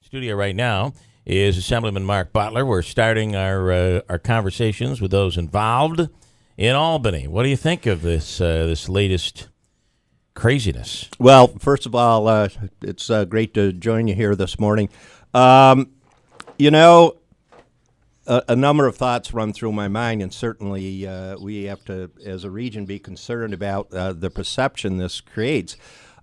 Studio right now is Assemblyman Mark Butler. We're starting our conversations with those involved in Albany. What do you think of this latest craziness? Well, first of all, it's great to join you here this morning. A number of thoughts run through my mind, and certainly we have to, as a region, be concerned about the perception this creates.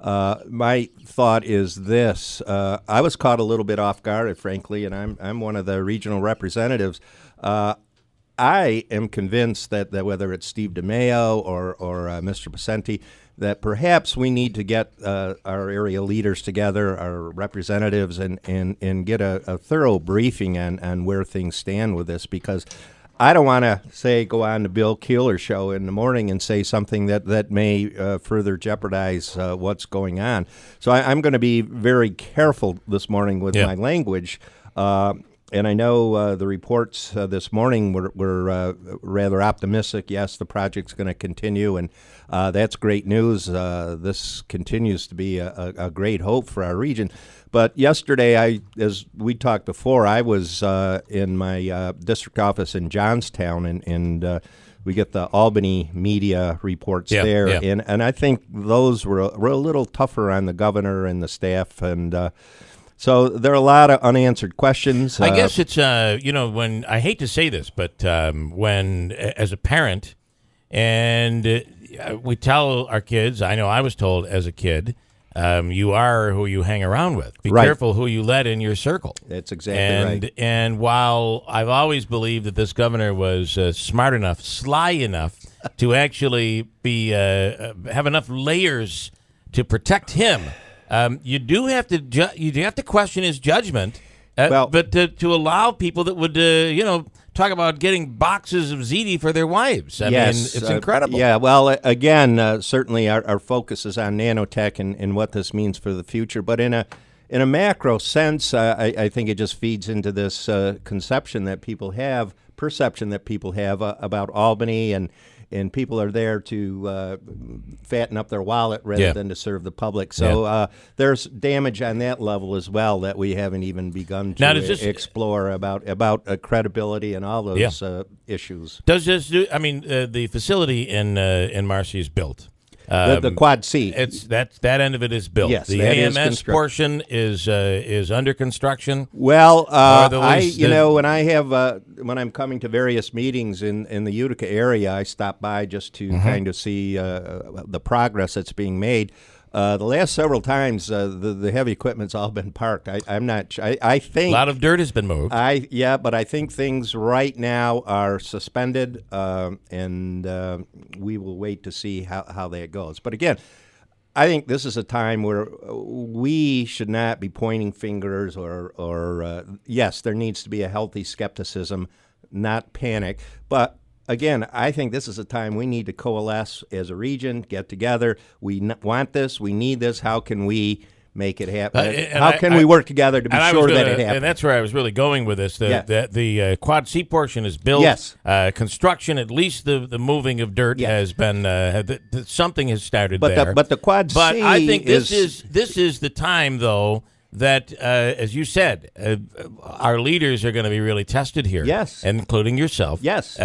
My thought is this. I was caught a little bit off guard, frankly, and I'm one of the regional representatives. I am convinced that whether it's Steve DeMayo or Mr. Pacenti, that perhaps we need to get our area leaders together, our representatives, and get a thorough briefing on where things stand with this, because I don't want to go on the Bill Keeler show in the morning and say something that may further jeopardize what's going on. So I'm going to be very careful this morning with my language. And I know the reports this morning were rather optimistic. Yes, the project's going to continue, and that's great news. This continues to be a great hope for our region. But yesterday, as we talked before, I was in my district office in Johnstown, and we get the Albany media reports there. Yeah. And I think those were a little tougher on the governor and the staff, and so there are a lot of unanswered questions. I guess it's, when I hate to say this, but when, as a parent, and we tell our kids, I know I was told as a kid, you are who you hang around with. Be careful who you let in your circle. That's exactly right. And while I've always believed that this governor was smart enough, sly enough to actually be have enough layers to protect him, you do have to question his judgment, but to allow people that would talk about getting boxes of ziti for their wives. I mean, it's incredible. Well, again, certainly our focus is on nanotech and what this means for the future. But in a macro sense, I think it just feeds into this perception that people have about Albany, and people are there to fatten up their wallet rather than to serve the public. So there's damage on that level as well that we haven't even begun to explore about credibility and all those issues. Does this do? I mean, the facility in Marcy is built. The Quad C. It's that end of it is built. Yes, the AMS portion is under construction. Well, when I'm coming to various meetings in the Utica area, I stop by just to kind of see the progress that's being made. The last several times, the heavy equipment's all been parked. I'm not. I think a lot of dirt has been moved. But I think things right now are suspended, and we will wait to see how that goes. But again, I think this is a time where we should not be pointing fingers, or yes, there needs to be a healthy skepticism, not panic, but. Again, I think this is a time we need to coalesce as a region, get together. We want this. We need this. How can we make it happen? How can we work together to be sure that it happens? And that's where I was really going with this. The Quad C portion is built. Yes. Construction, at least the moving of dirt has been, something has started there. But the Quad C But I think this is the time, though, that, as you said, our leaders are going to be really tested here. Yes. Including yourself. Yes.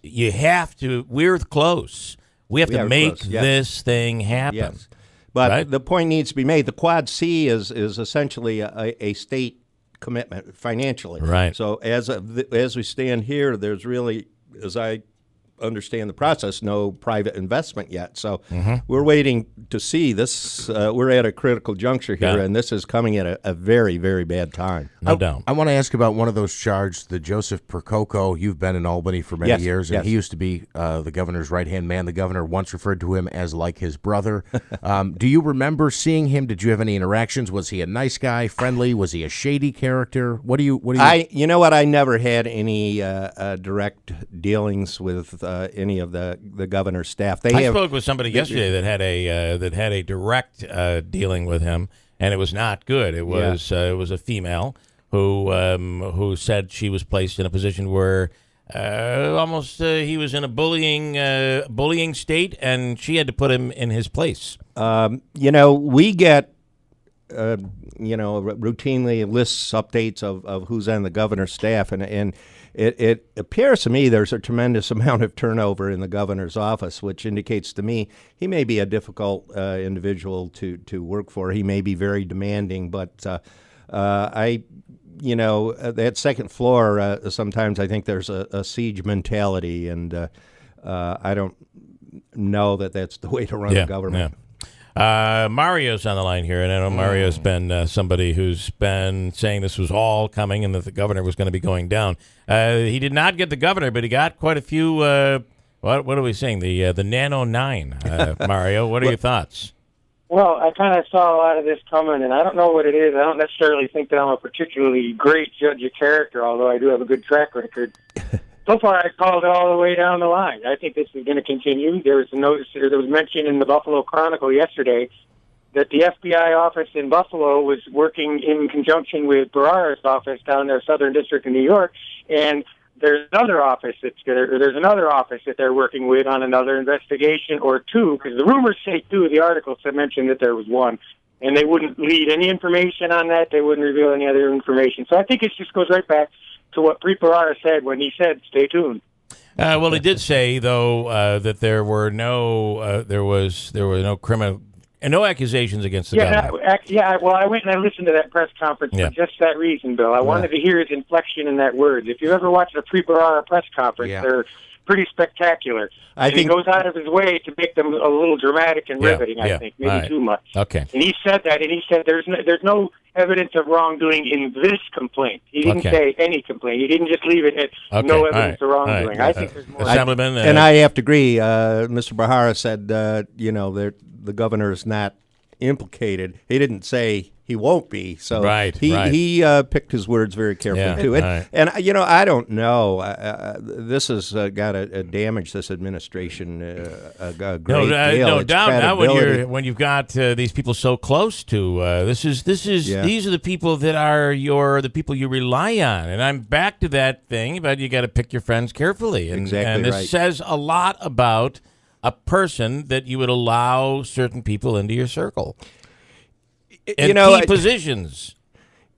We're close. We have to make this thing happen. Yes. But the point needs to be made. The Quad C is essentially a state commitment financially. Right. So as we stand here, there's really, as I understand the process, no private investment yet. So we're waiting to see this. We're at a critical juncture here, and this is coming at a very, very bad time. No doubt. I want to ask about one of those charged, the Joseph Percoco. You've been in Albany for many years, and he used to be the governor's right-hand man. The governor once referred to him as like his brother. Do you remember seeing him? Did you have any interactions? Was he a nice guy, friendly? Was he a shady character? What do you? You know what? I never had any direct dealings with any of the governor's staff. I spoke with somebody yesterday that had a direct dealing with him, and it was not good. It was a female who said she was placed in a position where he was in a bullying state, and she had to put him in his place. We get routinely lists updates of who's on the governor's staff, and it appears to me there's a tremendous amount of turnover in the governor's office, which indicates to me he may be a difficult individual to work for. He may be very demanding, but that second floor, sometimes I think there's a siege mentality, and I don't know that that's the way to run the government. Yeah. Mario's on the line here, and I know Mario's been somebody who's been saying this was all coming and that the governor was going to be going down. He did not get the governor, but he got quite a few, what are we saying, the Nano 9. Mario, what are your thoughts? Well, I kind of saw a lot of this coming, and I don't know what it is. I don't necessarily think that I'm a particularly great judge of character, although I do have a good track record. So far, I called it all the way down the line. I think this is going to continue. There was mention in the Buffalo Chronicle yesterday that the FBI office in Buffalo was working in conjunction with Barrara's office down there, Southern District of New York, and there's another office that they're working with on another investigation, or two, because the rumors say two. The articles that mentioned that there was one, and they wouldn't lead any information on that. They wouldn't reveal any other information. So I think it just goes right back to what Preet Bharara said when he said, "Stay tuned." Well, he did say though that there were no criminal and no accusations against the governor. Well, I went and I listened to that press conference for just that reason, Bill. I wanted to hear his inflection in that word. If you ever watch a Preet Bharara press conference, they're pretty spectacular. I think he goes out of his way to make them a little dramatic and riveting. I think maybe too much. Okay. And he said that, and he said there's no evidence of wrongdoing in this complaint. He didn't say any complaint. He didn't just leave it at no evidence of wrongdoing. I think there's more. Assemblyman, and I have to agree. Mr. Bharara said, the governor is not implicated. He didn't say he won't be. So he picked his words very carefully too. And I don't know. This has got to damage this administration a great deal. No doubt. Now when you've got these people so close to these are the people that are the people you rely on. And I'm back to that thing about you got to pick your friends carefully. And this says a lot about a person that you would allow certain people into your circle. In key positions.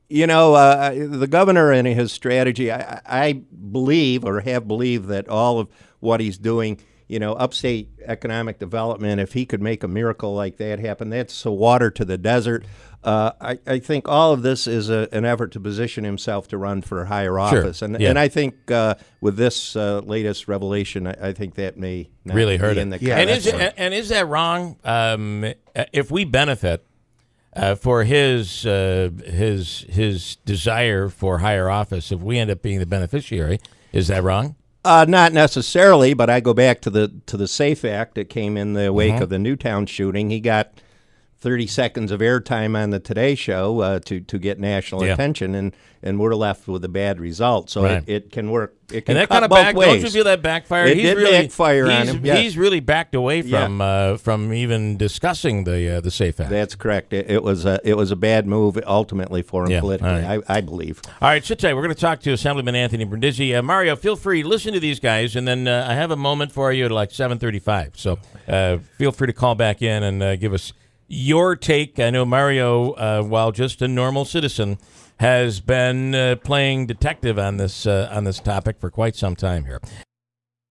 The governor and his strategy, I believe or have believed that all of what he's doing, upstate economic development, if he could make a miracle like that happen, that's a water to the desert. I think all of this is an effort to position himself to run for higher office. And I think with this latest revelation, I think that may not really hurt in it. The and is that wrong? If we benefit for his desire for higher office, if we end up being the beneficiary, is that wrong? Not necessarily, but I go back to the SAFE Act that came in the wake of the Newtown shooting. He got 30 seconds of airtime on the Today Show to get national attention, and we're left with a bad result. So it can work. It can cut both ways. Don't you feel that backfired? It did backfire on him. Yes. He's really backed away from even discussing the SAFE Act. That's correct. It was a bad move ultimately for him politically, I believe. All right, sit tight. We're going to talk to Assemblyman Anthony Brindisi. Mario, feel free to listen to these guys, and then I have a moment for you at like 7:35. So feel free to call back in and give us your take. I know Mario, while just a normal citizen, has been playing detective on this topic for quite some time here.